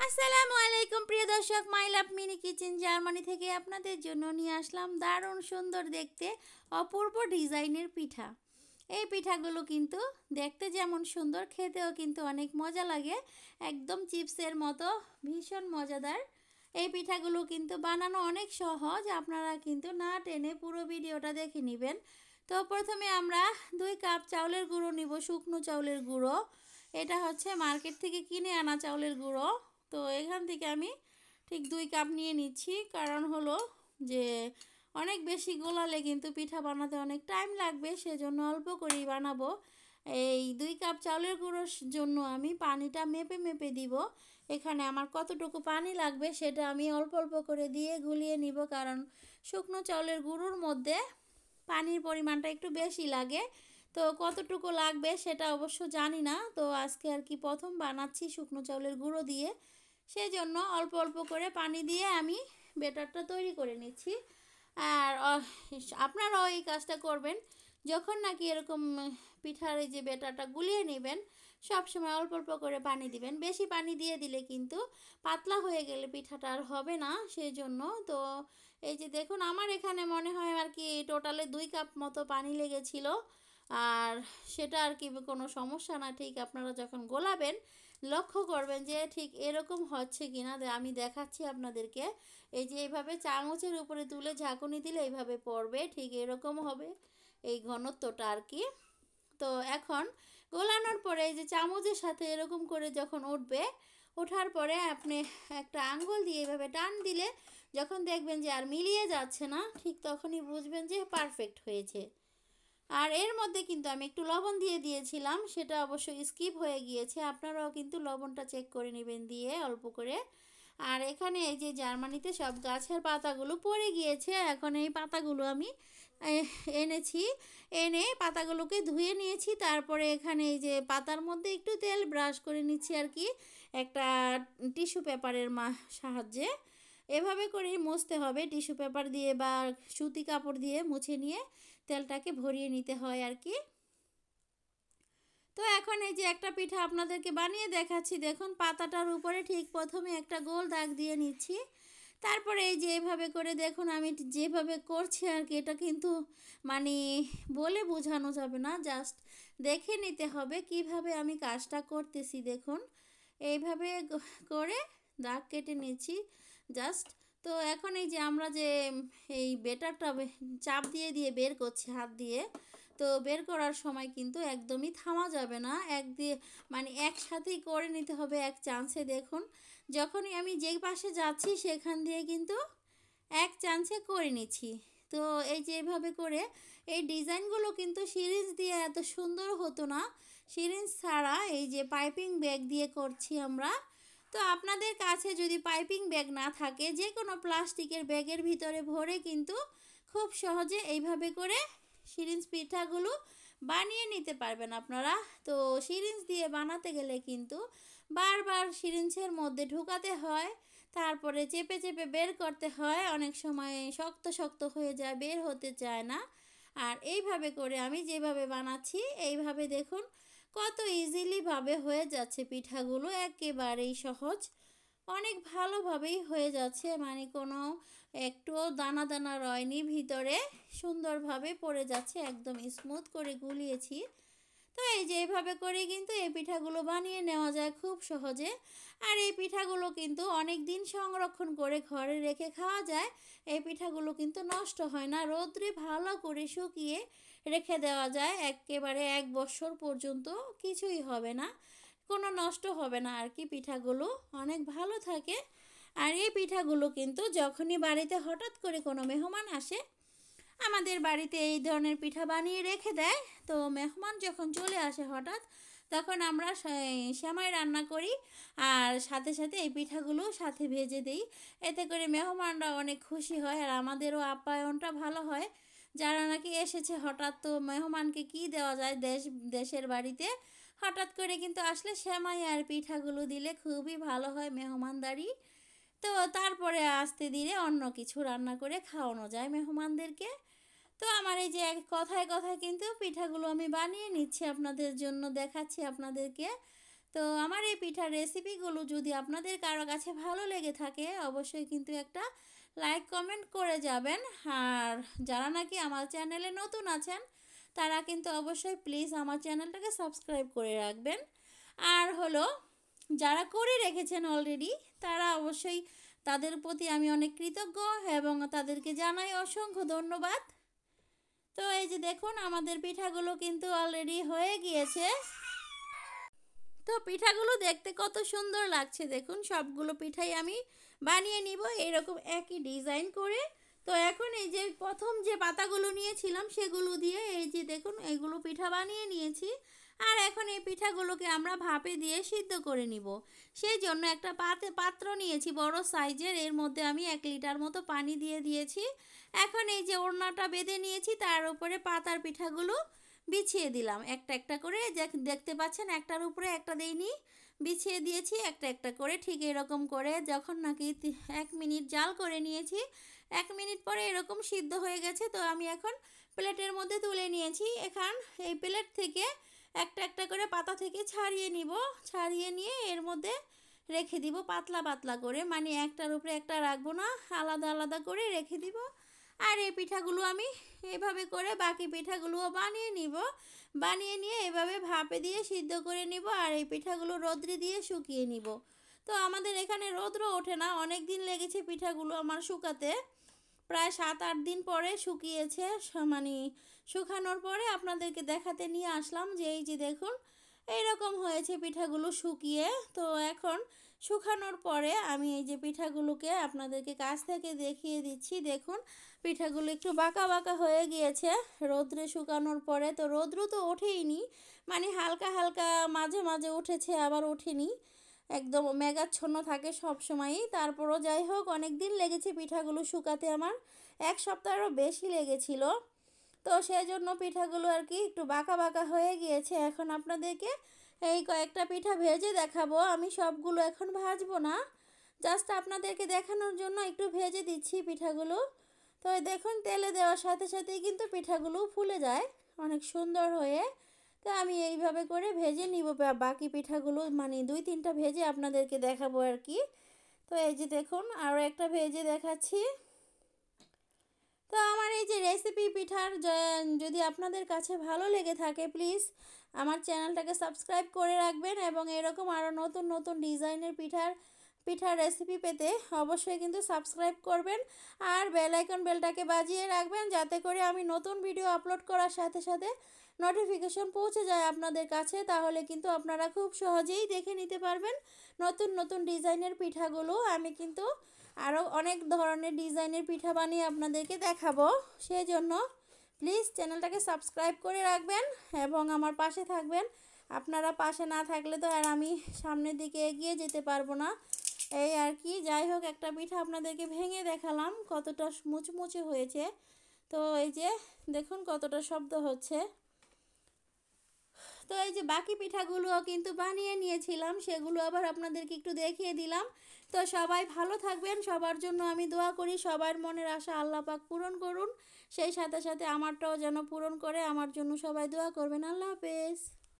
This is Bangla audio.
আসসালামু আলাইকুম প্রিয় দর্শক, মাই লাভ মিনি কিচেন জার্মানি থেকে আপনাদের জন্য নিয়ে আসলাম দারুণ সুন্দর দেখতে অপূর্ব ডিজাইনের পিঠা। এই পিঠাগুলো কিন্তু দেখতে যেমন সুন্দর, খেতেও কিন্তু অনেক মজা লাগে, একদম চিপসের মতো ভীষণ মজাদার। এই পিঠাগুলো কিন্তু বানানো অনেক সহজ, আপনারা কিন্তু না টেনে পুরো ভিডিওটা দেখে নেবেন। তো প্রথমে আমরা 2 কাপ চাউলের গুঁড়ো নিব, শুকনো চাউলের গুঁড়ো। এটা হচ্ছে মার্কেট থেকে কিনে আনা চাউলের গুঁড়ো। তো এখান থেকে আমি ঠিক 2 কাপ নিয়ে নিচ্ছি, কারণ হলো যে অনেক বেশি গোলালে কিন্তু পিঠা বানাতে অনেক টাইম লাগবে, সেজন্য অল্প করেই বানাবো। এই 2 কাপ চাউলের গুঁড়োর জন্য আমি পানিটা মেপে মেপে দিব। এখানে আমার কতটুকু পানি লাগবে সেটা আমি অল্প অল্প করে দিয়ে গুলিয়ে নিব, কারণ শুকনো চাউলের গুঁড়োর মধ্যে পানির পরিমাণটা একটু বেশি লাগে। তো কতটুকু লাগবে সেটা অবশ্য জানি না, তো আজকে আর কি প্রথম বানাচ্ছি শুকনো চাউলের গুঁড়ো দিয়ে, সেজন্য অল্প অল্প করে পানি দিয়ে আমি ব্যাটারটা তৈরি করে নিচ্ছি। আর আপনারাও এই কাজটা করবেন, যখন নাকি এরকম পিঠার এই যে ব্যাটারটা গুলিয়ে নেবেন, সব সময় অল্প অল্প করে পানি দিবেন। বেশি পানি দিয়ে দিলে কিন্তু পাতলা হয়ে গেলে পিঠাটা আর হবে না, সেই জন্য। তো এই যে দেখুন, আমার এখানে মনে হয় আর কি টোটালে 2 কাপ মতো পানি লেগেছিল। আর সেটা আর কি কোনো সমস্যা না, ঠিক আপনারা যখন গোলাবেন লক্ষ্য করবেন যে ঠিক এরকম হচ্ছে কিনা। আমি দেখাচ্ছি আপনাদেরকে। এই যে এইভাবে চামচের উপরে তুলে ঝাঁকুনি দিলে এইভাবে পড়বে, ঠিক এরকম হবে এই ঘনত্বটা আর কি। তো এখন গোলানোর পরে এই যে চামচের সাথে এরকম করে যখন উঠবে, ওঠার পরে আপনি একটা আঙ্গুল দিয়ে এইভাবে টান দিলে যখন দেখবেন যে আর মিলিয়ে যাচ্ছে না, ঠিক তখনই বুঝবেন যে পারফেক্ট হয়েছে। আর এর মধ্যে কিন্তু আমি একটু লবণ দিয়ে দিয়েছিলাম, সেটা অবশ্য স্কিপ হয়ে গিয়েছে, আপনারাও কিন্তু লবণটা চেক করে নেবেন দিয়ে অল্প করে। আর এখানে এই যে জার্মানিতে সব গাছের পাতাগুলো পড়ে গিয়েছে, এখন এই পাতাগুলো আমি এনেছি, এনে পাতাগুলোকে ধুয়ে নিয়েছি। তারপরে এখানে এই যে পাতার মধ্যে একটু তেল ব্রাশ করে নিচ্ছি আর কি, একটা টিস্যু পেপারের সাহায্যে। এভাবে করেই মুছতে হবে, টিস্যু পেপার দিয়ে বা সুতি কাপড় দিয়ে মুছে নিয়ে তেলটাকে ভরিয়ে নিতে হয় আর কি। তো এখন এই যে একটা পিঠা আপনাদেরকে বানিয়ে দেখাচ্ছি, দেখুন পাতাটার উপরে ঠিক প্রথমে একটা গোল দাগ দিয়ে নিচ্ছি। তারপরে এই যে এভাবে করে দেখুন আমি যেভাবে করছি আর কি, এটা কিন্তু মানে বলে বোঝানো যাবে না, জাস্ট দেখে নিতে হবে কিভাবে আমি কাজটা করতেছি। দেখুন এইভাবে করে দাগ কেটে নিচ্ছি জাস্ট। তো এখন এই যে আমরা যে এই বেটারটা চাপ দিয়ে দিয়ে বের করছি হাত দিয়ে, তো বের করার সময় কিন্তু একদমই থামা যাবে না, একসাথেই করে নিতে হবে এক চান্সে। দেখুন যখনই আমি যেই পাশে যাচ্ছি সেখান দিয়ে কিন্তু এক চান্সে করে নিচ্ছি। তো এই যে এভাবে করে এই ডিজাইনগুলো কিন্তু সিরিঞ্জ দিয়ে এত সুন্দর হতো না, সিরিঞ্জ ছাড়া এই যে পাইপিং ব্যাগ দিয়ে করছি আমরা। তো আপনাদের কাছে যদি পাইপিং ব্যাগ না থাকে, যে কোনো প্লাস্টিকের ব্যাগের ভিতরে ভরে কিন্তু খুব সহজে এইভাবে করে সিরিঞ্জ পিঠাগুলো বানিয়ে নিতে পারবেন আপনারা। তো সিরিঞ্জ দিয়ে বানাতে গেলে কিন্তু বারবার সিরিঞ্জের মধ্যে ঢুকাতে হয়, তারপরে চেপে চেপে বের করতে হয়, অনেক সময় শক্ত শক্ত হয়ে যায়, বের হতে চায় না। আর এইভাবে করে আমি যেভাবে বানাচ্ছি, এইভাবে দেখুন কত ইজিলিভাবে হয়ে যাচ্ছে পিঠাগুলো, একেবারেই সহজ, অনেক ভালোভাবেই হয়ে যাচ্ছে, কোনো একটুও দানা দানা রয়নি, ভিতরে সুন্দরভাবে পড়ে যাচ্ছে, একদম স্মুথ করে গুলিয়েছি। তো এই যে এইভাবে করে কিন্তু এই পিঠাগুলো বানিয়ে নেওয়া যায় খুব সহজে। আর এই পিঠাগুলো কিন্তু অনেক দিন সংরক্ষণ করে ঘরে রেখে খাওয়া যায়। এই পিঠাগুলো কিন্তু নষ্ট হয় না, রোদ্রে ভালো করে শুকিয়ে রেখে দেওয়া যায়, একেবারে 1 বছর পর্যন্ত কিছুই হবে না, কোনো নষ্ট হবে না আর কি, পিঠাগুলো অনেক ভালো থাকে। আর এই পিঠাগুলো কিন্তু যখনই বাড়িতে হঠাৎ করে কোনো মেহমান আসে, আমাদের বাড়িতে এই ধরনের পিঠা বানিয়ে রেখে দেয়। তো মেহমান যখন চলে আসে হঠাৎ, তখন আমরা সেমাই রান্না করি, আর সাথে সাথে এই পিঠাগুলো সাথে ভেজে দিই। এতে করে মেহমানরা অনেক খুশি হয়, আর আমাদেরও আপ্যায়নটা ভালো হয়। যারা নাকি এসেছে হঠাৎ, তো মেহমানকে কি দেওয়া যায়, দেশের বাড়িতে হঠাৎ করে কিন্তু আসলে সেমাই আর পিঠাগুলো দিলে খুবই ভালো হয় মেহমানদারি। তো তারপরে আস্তে ধীরে অন্য কিছু রান্না করে খাওয়ানো যায় মেহমানদেরকে। তো আমার এই যে এক কথায় কথায় কিন্তু পিঠাগুলো আমি বানিয়ে নিচ্ছি আপনাদের জন্য, দেখাচ্ছি আপনাদেরকে। তো আমার এই পিঠার রেসিপিগুলো যদি আপনাদের কারো কাছে ভালো লেগে থাকে অবশ্যই কিন্তু একটা লাইক কমেন্ট করে যাবেন। আর যারা নাকি আমার চ্যানেলে নতুন আছেন তারা কিন্তু অবশ্যই প্লিজ আমার চ্যানেলটাকে সাবস্ক্রাইব করে রাখবেন। আর হলো যারা করে রেখেছেন অলরেডি তারা অবশ্যই তাদের প্রতি আমি অনেক কৃতজ্ঞ এবং তাদেরকে জানাই অসংখ্য ধন্যবাদ। তো এই যে দেখুন আমাদের পিঠাগুলো কিন্তু অলরেডি হয়ে গিয়েছে। তো পিঠাগুলো দেখতে কত সুন্দর লাগছে দেখুন, সবগুলো পিঠাই আমি বানিয়ে নিব এরকম একই ডিজাইন করে। তো এখন এই যে প্রথম যে পাতাগুলো নিয়েছিলাম সেগুলো দিয়ে এই যে দেখুন এইগুলো পিঠা বানিয়ে নিয়েছি। আর এখন এই পিঠাগুলোকে আমরা ভাপে দিয়ে সিদ্ধ করে নিব। সেই জন্য একটা পাত্র নিয়েছি বড় সাইজের, এর মধ্যে আমি 1 লিটার মতো পানি দিয়ে দিয়েছি। এখন এই যে ওড়নাটা বেঁধে নিয়েছি তার উপরে পাতার পিঠাগুলো বিছিয়ে দিলাম একটা একটা করে। দেখতে পাচ্ছেন একটার উপরে একটা দেইনি, বিছিয়ে দিয়েছি একটা একটা করে। ঠিক এরকম করে যখন নাকি 1 মিনিট জাল করে নিয়েছি, 1 মিনিট পরে এরকম সিদ্ধ হয়ে গেছে। তো আমি এখন প্লেটের মধ্যে তুলে নিয়েছি। এখন এই প্লেট থেকে একটা একটা করে পাতা থেকে ছাড়িয়ে নিব, ছাড়িয়ে নিয়ে এর মধ্যে রেখে দিব পাতলা পাতলা করে, মানে একটার উপরে একটা রাখবো না, আলাদা আলাদা করে রেখে দিব। আর এই পিঠাগুলো আমি এভাবে করে বাকি পিঠাগুলোও বানিয়ে নিব। বানিয়ে নিয়ে এভাবে ভাপে দিয়ে সিদ্ধ করে নিব। আর এই পিঠাগুলো রোদ্রে দিয়ে শুকিয়ে নিব। তো আমাদের এখানে রৌদ্র ওঠে না, অনেক দিন লেগেছে পিঠাগুলো আমার শুকাতে, প্রায় 7-8 দিন পরে শুকিয়েছে। মানে শুকানোর পরে আপনাদেরকে দেখাতে নিয়ে আসলাম যে এই যে দেখুন এইরকম হয়েছে পিঠাগুলো শুকিয়ে। তো এখন শুকানোর পরে আমি এই যে পিঠাগুলোকে আপনাদেরকে কাছ থেকে দেখিয়ে দিচ্ছি। দেখুন পিঠাগুলো একটু বাঁকা বাঁকা হয়ে গিয়েছে রোদ্রে শুকানোর পরে। তো রৌদ্র তো ওঠেইনি, মানে হালকা হালকা মাঝে মাঝে উঠেছে আবার ওঠেনি, একদম মেঘাচ্ছন্ন থাকে সব সময়ই। তারপরও যাই হোক অনেক দিন লেগেছে পিঠাগুলো শুকাতে, আমার 1 সপ্তাহেরও বেশি লেগেছিল। তো সেই জন্য পিঠাগুলো আর কি একটু বাঁকা বাঁকা হয়ে গিয়েছে। এখন আপনাদেরকে এই কয়েকটা পিঠা ভেজে দেখাবো। আমি সবগুলো এখন ভাজবো না, জাস্ট আপনাদেরকে দেখানোর জন্য একটু ভেজে দিচ্ছি পিঠাগুলো। তো দেখুন তেলে দেওয়ার সাথে সাথেই কিন্তু পিঠাগুলো ফুলে যায় অনেক সুন্দর হয়ে। তো আমি এইভাবে করে ভেজে নিব বাকি পিঠাগুলো, মানে 2-3টা ভেজে আপনাদেরকে দেখাবো আর কি। তো এই যে দেখুন আরও একটা ভেজে দেখাচ্ছি। তো আমার এই যে রেসিপি পিঠার যদি আপনাদের কাছে ভালো লেগে থাকে প্লিজ আমার চ্যানেলটাকে সাবস্ক্রাইব করে রাখবেন এবং এরকম আরও নতুন নতুন ডিজাইনের পিঠার রেসিপি পেতে অবশ্যই কিন্তু সাবস্ক্রাইব করবেন। আর বেলটাকে বাজিয়ে রাখবেন যাতে করে আমি নতুন ভিডিও আপলোড করার সাথে সাথে নোটিফিকেশন পৌঁছে যায় আপনাদের কাছে। তাহলে কিন্তু আপনারা খুব সহজেই দেখে নিতে পারবেন নতুন নতুন ডিজাইনের পিঠাগুলো। আমি কিন্তু আরও অনেক ধরনের ডিজাইনের পিঠা বানিয়ে আপনাদেরকে দেখাবো। সেই জন্য প্লিজ চ্যানেলটাকে সাবস্ক্রাইব করে রাখবেন এবং আমার পাশে থাকবেন। আপনারা পাশে না থাকলে তো আর আমি সামনের দিকে এগিয়ে যেতে পারবো না। এই আর কি, যাই হোক একটা পিঠা আপনাদেরকে ভেঙে দেখালাম কতটা মুচমুচে হয়েছে। তো এই যে দেখুন কতটা শব্দ হচ্ছে। তো এই যে বাকি পিঠাগুলোও কিন্তু বানিয়ে নিয়েছিলাম, সেগুলো আবার আপনাদেরকে একটু দেখিয়ে দিলাম। তো সবাই ভালো থাকবেন, সবার জন্য আমি দোয়া করি সবার মনের আশা আল্লাহ পাক পূরণ করুন, সেই সাথে সাথে আমারটাও যেন পূরণ করে। আমার জন্য সবাই দোয়া করবেন। আল্লাহ হাফেজ।